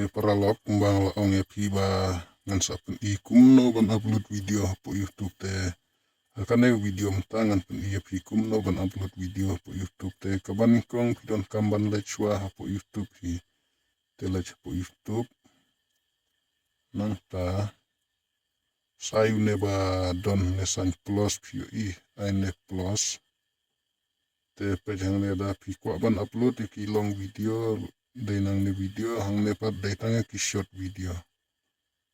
paralog kumbang laong ya piba ngan sapen I kumno ban upload video po YouTube te karena video mentangan pen iya pi kumno ban upload video po YouTube te kaban kong pidon kamban lechwa po YouTube hi te lech po YouTube nang ta sayu ne ba don ne san plus pio I ai ne plus te pejang ne da pi kwa ban upload ki long video de nang ne video hang ne pat de tanga ki short video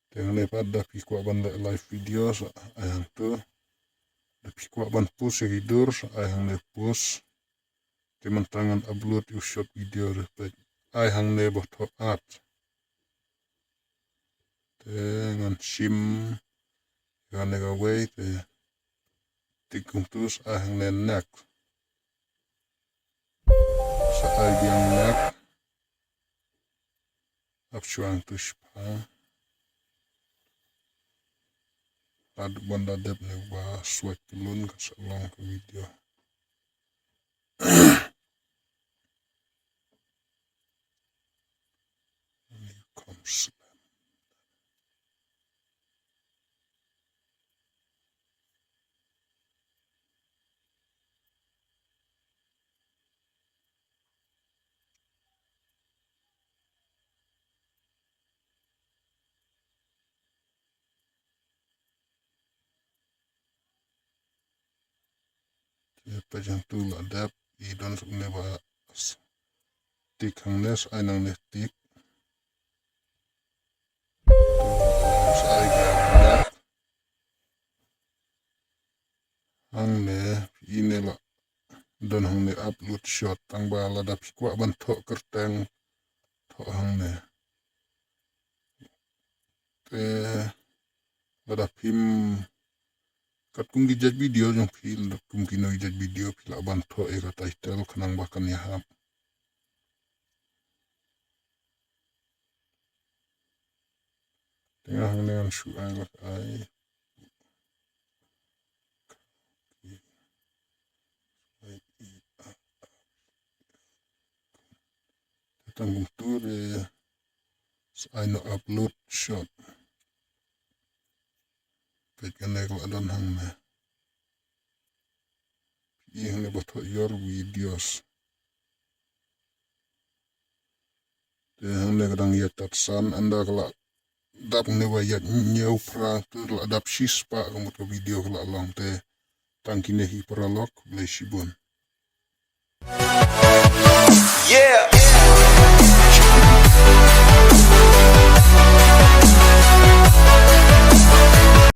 te ne pat da pi kwa ban live video ai hang tu da pi kwa ban post hidur ai hang ne post te mantangan upload yu short video repet ai hang ne boto art te ngan sim gan ne way te tikum tus ai hang ne nak sa ai biang nak apchuang tu spa ad banda dep ne ba swat tulun ka sa long ka video comes pejang tu la dap I don ne ba tik hang nes ai nang ne tik sai ga nak hang ne ine la don hang ne upload shot tang ba la dap kwa ban tho kerteng tho hang ne te la dap him kat kum dijat video jong fil kum kino dijat video fil aban tho era title khanang bakan ya hap tengah dengan shu ai lak ai tanggung tu de ai no upload shot pet kan ne ko adon hang ne yang ne boto your videos te hang ne kadang ya tatsan anda kala dap ne wa ya nyeu pra tu la dap shispa kamut ko video kala long te tangkine hi paralog le shibon Yeah.